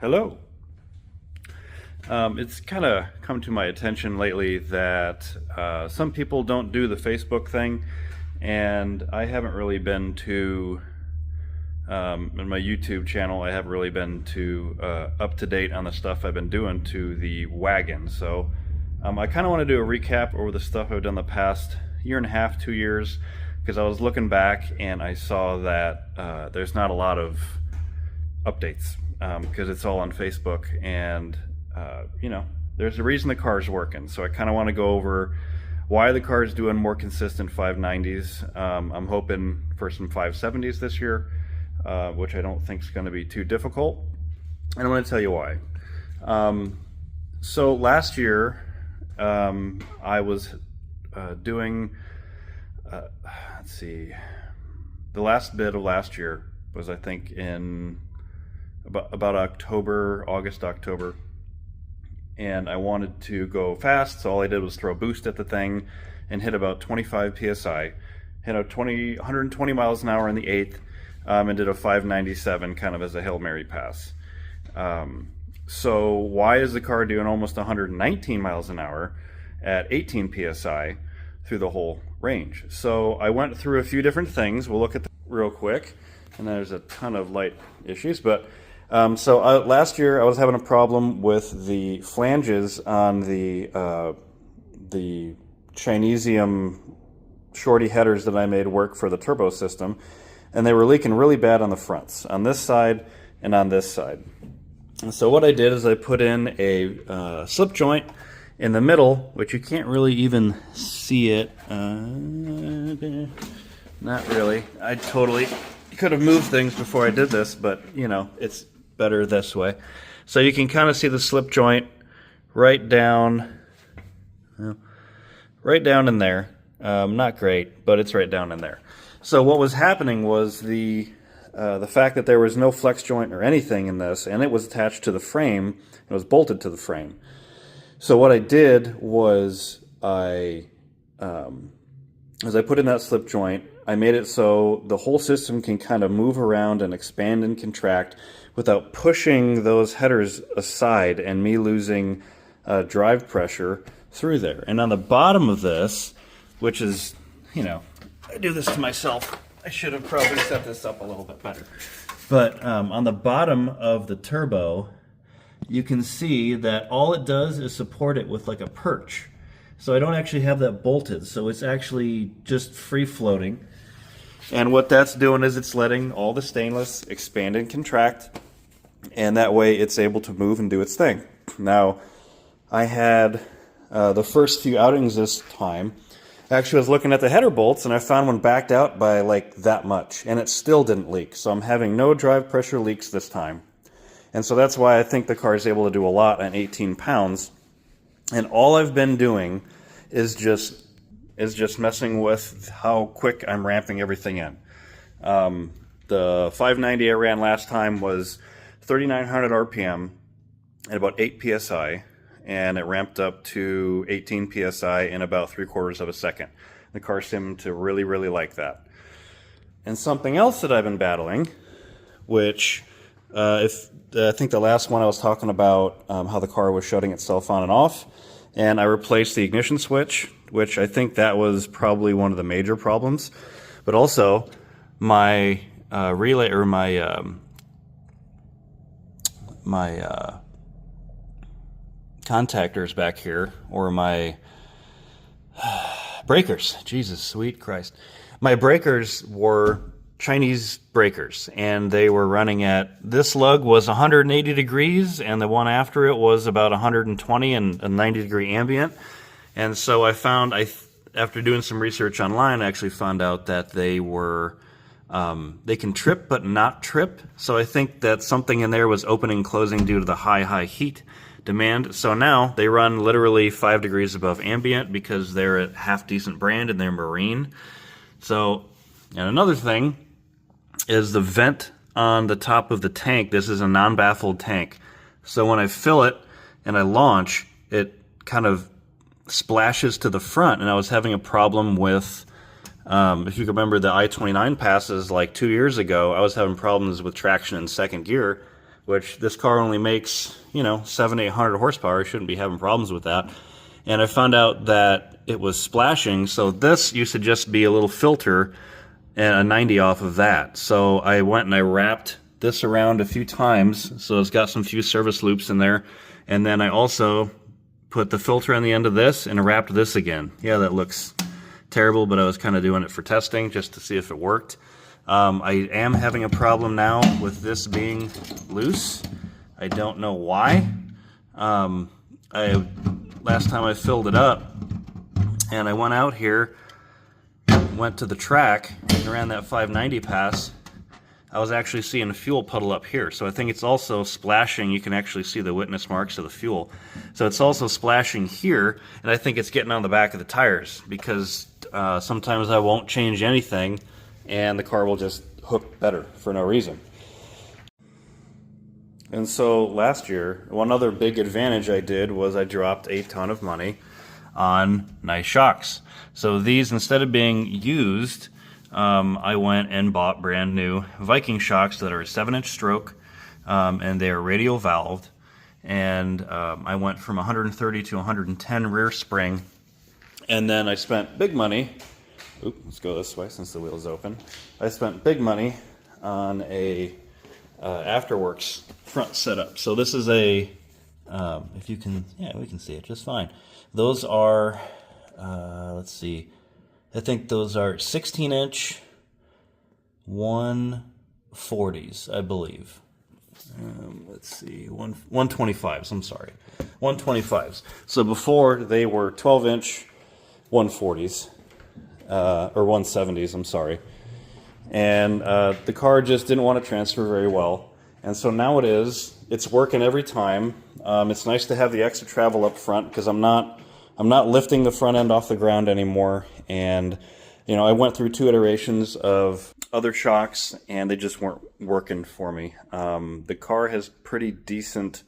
Hello. It's kind of come to my attention lately that some people don't do the Facebook thing, and I haven't really been to, in my YouTube channel, I haven't really been to up to date on the stuff I've been doing to the Wagon. So I kind of want to do a recap over the stuff I've done the past year and a half, 2 years, because I was looking back and I saw that there's not a lot of updates because it's all on Facebook, and there's a reason the car's working. So I kind of want to go over why the car's doing more consistent 590s. I'm hoping for some 570s this year, which I don't think is going to be too difficult, and I'm going to tell you why. So last year I was doing let's see, the last bit of last year was, I think, in about August, October, and I wanted to go fast, so all I did was throw a boost at the thing and hit about 25 psi, hit a 120 miles an hour in the 8th, and did a 597 kind of as a Hail Mary pass. So why is the car doing almost 119 miles an hour at 18 psi through the whole range? So I went through a few different things. We'll look at them real quick, and there's a ton of light issues, but last year I was having a problem with the flanges on the Chinesium shorty headers that I made work for the turbo system, and they were leaking really bad on the fronts, on this side and on this side. And so what I did is I put in a slip joint in the middle, which you can't really even see it. Not really. I totally could have moved things before I did this, but it's better this way. So you can kind of see the slip joint right down in there. Not great, but it's right down in there. So what was happening was the fact that there was no flex joint or anything in this, and it was attached to the frame. It was bolted to the frame. So what I did was as I put in that slip joint, I made it so the whole system can kind of move around and expand and contract without pushing those headers aside and me losing drive pressure through there. And on the bottom of this, which is, I do this to myself. I should have probably set this up a little bit better. But on the bottom of the turbo, you can see that all it does is support it with like a perch. So I don't actually have that bolted, so it's actually just free floating. And what that's doing is it's letting all the stainless expand and contract, and that way it's able to move and do its thing. Now, I had the first few outings this time, actually I was looking at the header bolts and I found one backed out by like that much, and it still didn't leak. So I'm having no drive pressure leaks this time. And so that's why I think the car is able to do a lot on 18 pounds. And all I've been doing is just messing with how quick I'm ramping everything in. The 590 I ran last time was 3,900 RPM at about 8 psi, and it ramped up to 18 psi in about 3/4 of a second. The car seemed to really, really like that. And something else that I've been battling, which I think the last one I was talking about how the car was shutting itself on and off, and I replaced the ignition switch, which I think that was probably one of the major problems. But also my relay, or my contactors back here, or my breakers, Jesus, sweet Christ. My breakers were Chinese breakers, and they were running at, this lug was 180 degrees, and the one after it was about 120 and a 90 degree ambient. And so I found, after doing some research online, I actually found out that they were, they can trip but not trip. So I think that something in there was opening and closing due to the high heat demand. So now they run literally 5 degrees above ambient because they're a half decent brand and they're marine. So, and another thing is the vent on the top of the tank. This is a non-baffled tank. So when I fill it and I launch, it kind of splashes to the front, and I was having a problem with, if you can remember the I-29 passes like 2 years ago, I was having problems with traction in second gear which this car only makes, 700-800 horsepower. I shouldn't be having problems with that. And I found out that it was splashing, so this used to just be a little filter and a 90 off of that. So I went and I wrapped this around a few times, so it's got some few service loops in there. And then I also put the filter on the end of this and wrapped this again. Yeah, that looks terrible, but I was kind of doing it for testing just to see if it worked. I am having a problem now with this being loose. I don't know why. Last time I filled it up and I went out here, went to the track and ran that 590 pass, I was actually seeing a fuel puddle up here. So I think it's also splashing. You can actually see the witness marks of the fuel. So it's also splashing here, and I think it's getting on the back of the tires because sometimes I won't change anything and the car will just hook better for no reason. And so last year, one other big advantage I did was I dropped a ton of money on nice shocks. So these, instead of being used, I went and bought brand new Viking shocks that are a 7-inch stroke, and they are radial valved. And I went from 130 to 110 rear spring. And then I spent big money. Let's go this way since the wheel is open. I spent big money on a Afterworks front setup. So this is a, if you can, yeah, we can see it just fine. Those are, let's see, I think those are 16-inch 140s, I believe. Let's see, 125s, I'm sorry. 125s. So before they were 12-inch 140s, or 170s, I'm sorry. And the car just didn't want to transfer very well. And so now it is. It's working every time. It's nice to have the extra travel up front because I'm not lifting the front end off the ground anymore. And I went through 2 iterations of other shocks and they just weren't working for me. The car has pretty decent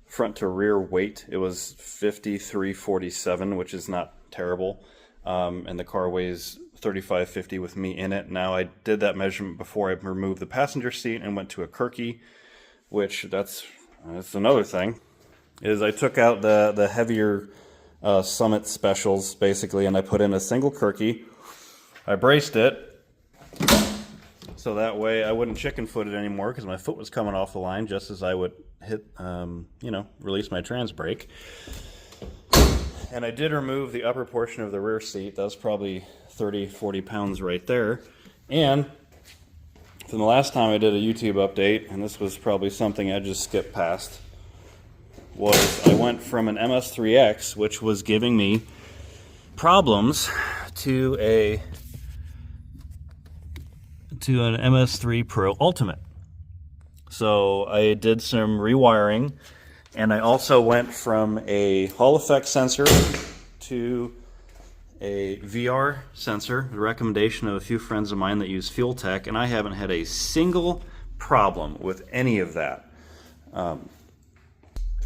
front to rear weight. It was 5347, which is not terrible. And the car weighs 3550 with me in it. Now I did that measurement before I removed the passenger seat and went to a Kirky, which that's another thing, is I took out the heavier Summit specials basically, and I put in a single Kirky. I braced it so that way I wouldn't chicken foot it anymore because my foot was coming off the line just as I would hit, release my trans brake. And I did remove the upper portion of the rear seat. That was probably 30-40 pounds right there. And from the last time I did a YouTube update, and this was probably something I just skipped past, was I went from an MS3X, which was giving me problems, to an MS3 Pro Ultimate. So I did some rewiring, and I also went from a Hall effect sensor to a VR sensor, the recommendation of a few friends of mine that use Fuel Tech, and I haven't had a single problem with any of that.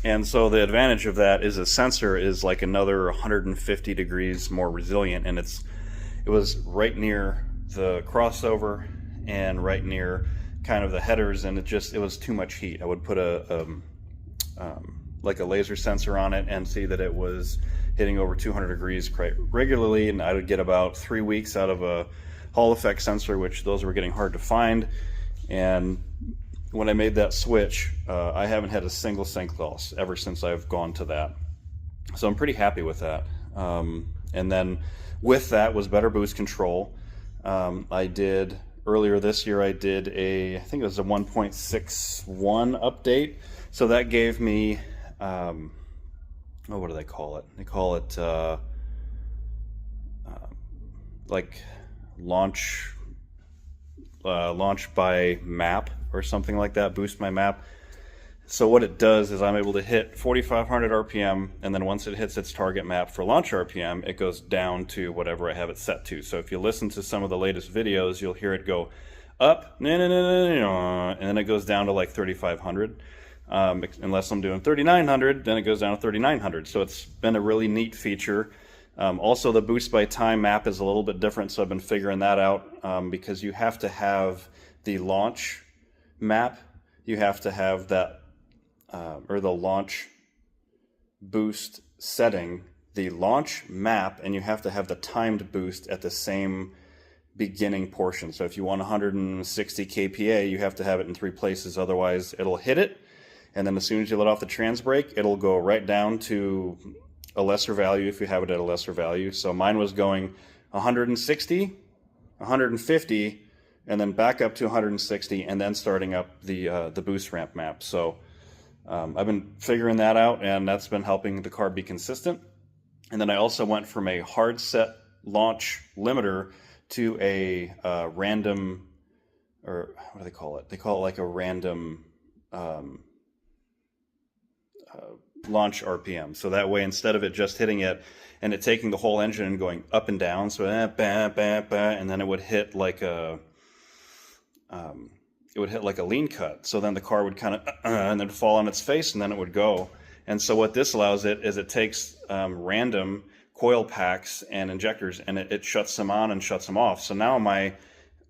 And so the advantage of that is a sensor is like another 150 degrees more resilient, and it was right near the crossover and right near kind of the headers, and it was too much heat. I would put like a laser sensor on it and see that it was hitting over 200 degrees quite regularly, and I would get about 3 weeks out of a Hall effect sensor, which those were getting hard to find. And when I made that switch, I haven't had a single sink loss ever since I've gone to that. So I'm pretty happy with that. And then with that was better boost control. Earlier this year I did I think it was a 1.61 update. So that gave me, what do they call it? They call it like launch by map or something like that, boost my map. So what it does is I'm able to hit 4,500 RPM, and then once it hits its target map for launch RPM, it goes down to whatever I have it set to. So if you listen to some of the latest videos, you'll hear it go up, and then it goes down to like 3,500. Unless I'm doing 3,900, then it goes down to 3,900. So it's been a really neat feature. Also, the boost by time map is a little bit different, so I've been figuring that out because you have to have the launch map. you have to have that, or the launch boost setting, the launch map, and you have to have the timed boost at the same beginning portion. So if you want 160 kPa, you have to have it in 3 places, otherwise it'll hit it, and then as soon as you let off the trans brake, it'll go right down to a lesser value if you have it at a lesser value. So mine was going 160, 150, and then back up to 160, and then starting up the boost ramp map. So I've been figuring that out, and that's been helping the car be consistent. And then I also went from a hard set launch limiter to a random, or what do they call it? They call it like a random launch RPM. So that way, instead of it just hitting it and it taking the whole engine and going up and down, so bah, bah, bah, and then it would hit like a lean cut. So then the car would kind of and then fall on its face, and then it would go. And so what this allows it is it takes random coil packs and injectors, and it shuts them on and shuts them off. So now my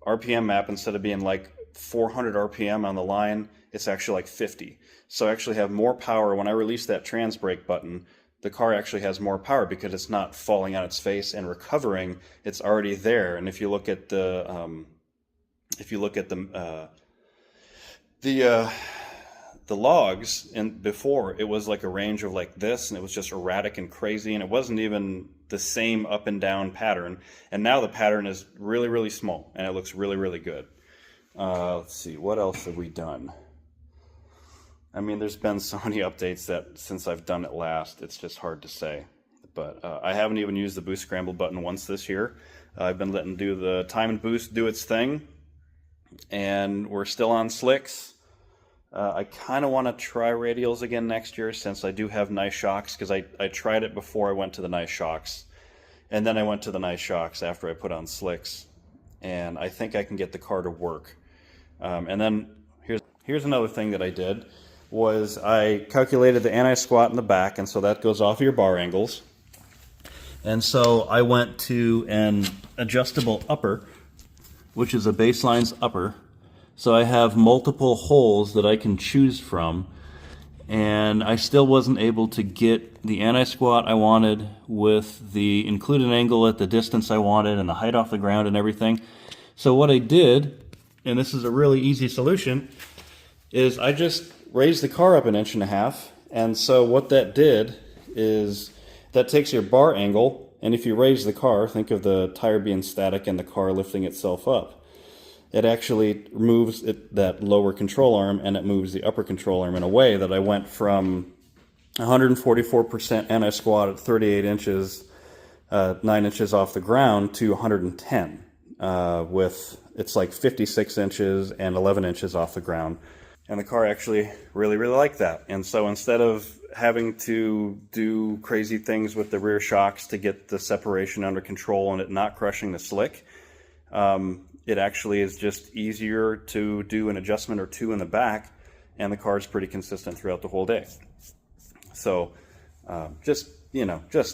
RPM map, instead of being like 400 RPM on the line, it's actually like 50. So I actually have more power. When I release that trans brake button, the car actually has more power because it's not falling on its face and recovering. It's already there. And if you look at the logs, and before it was like a range of like this, and it was just erratic and crazy, and it wasn't even the same up and down pattern. And now the pattern is really, really small, and it looks really, really good. Let's see, what else have we done? I mean, there's been so many updates that since I've done it last, it's just hard to say. But I haven't even used the boost scramble button once this year. I've been letting the time and boost do its thing, and we're still on slicks. I kind of want to try radials again next year, since I do have nice shocks, because I tried it before I went to the nice shocks, and then I went to the nice shocks after I put on slicks, and I think I can get the car to work. And then here's another thing that I did, was I calculated the anti-squat in the back, and so that goes off your bar angles. And so I went to an adjustable upper, which is a baseline's upper. So I have multiple holes that I can choose from, and I still wasn't able to get the anti-squat I wanted with the included angle at the distance I wanted and the height off the ground and everything. So what I did, and this is a really easy solution, is I just raised the car up 1.5 inches, and so what that did is that takes your bar angle, and if you raise the car, think of the tire being static and the car lifting itself up. It actually moves that lower control arm, and it moves the upper control arm in a way that I went from 144% anti-squat at 38 inches, 9 inches off the ground, to 110 with, it's like 56 inches and 11 inches off the ground. And the car actually really, really liked that. And so instead of having to do crazy things with the rear shocks to get the separation under control and it not crushing the slick, it actually is just easier to do an adjustment or two in the back, and the car is pretty consistent throughout the whole day. So just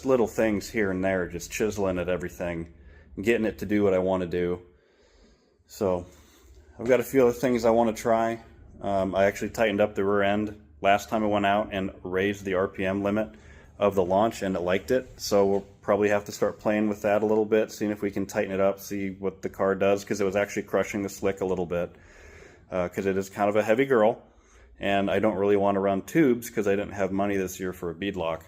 little things here and there, just chiseling at everything, getting it to do what I want to do. So I've got a few other things I want to try. I actually tightened up the rear end last time I went out and raised the RPM limit of the launch, and it liked it. So we'll probably have to start playing with that a little bit, seeing if we can tighten it up, see what the car does, because it was actually crushing the slick a little bit, because it is kind of a heavy girl, and I don't really want to run tubes because I didn't have money this year for a beadlock,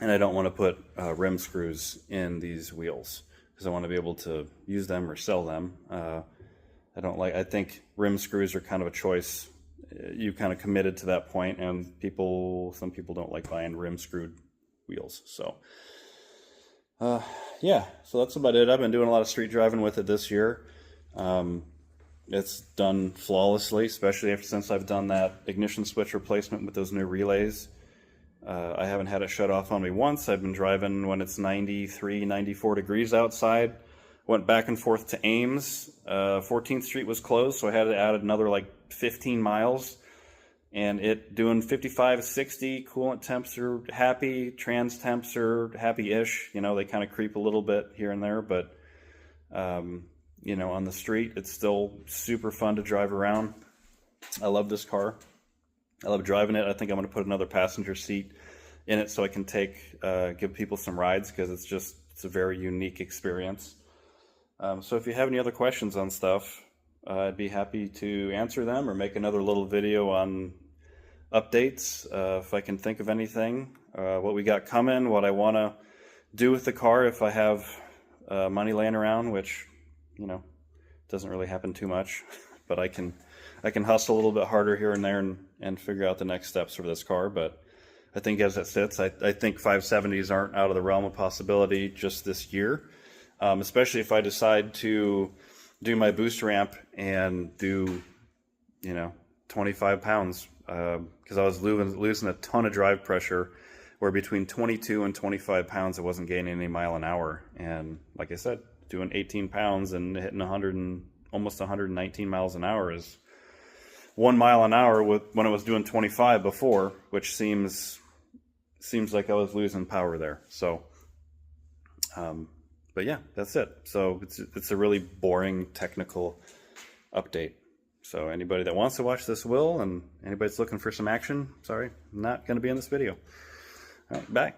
and I don't want to put rim screws in these wheels because I want to be able to use them or sell them. I think rim screws are kind of a choice. You kind of committed to that point, and some people don't like buying rim screwed wheels. So yeah, so that's about it. I've been doing a lot of street driving with it this year. It's done flawlessly, especially since I've done that ignition switch replacement with those new relays. I haven't had it shut off on me once. I've been driving when it's 93, 94 degrees outside. Went back and forth to Ames. 14th Street was closed, so I had to add another like 15 miles. And it doing 55, 60, coolant temps are happy, trans temps are happy-ish. They kind of creep a little bit here and there, but, on the street, it's still super fun to drive around. I love this car. I love driving it. I think I'm going to put another passenger seat in it so I can give people some rides, because it's a very unique experience. So if you have any other questions on stuff, I'd be happy to answer them or make another little video on updates if I can think of anything, what we got coming, what I want to do with the car if I have money laying around, which, you know, doesn't really happen too much, but I can hustle a little bit harder here and there and figure out the next steps for this car. But I think as it sits, I think 570s aren't out of the realm of possibility just this year, especially if I decide to do my boost ramp and do, 25 pounds, because I was losing a ton of drive pressure, where between 22 and 25 pounds I wasn't gaining any mile an hour. And like I said, doing 18 pounds and hitting 100 and almost 119 miles an hour is 1 mile an hour when I was doing 25 before, which seems like I was losing power there. So but yeah, that's it. So it's a really boring technical update. So anybody that wants to watch this will, and anybody that's looking for some action, sorry, I'm not going to be in this video. All right, bye.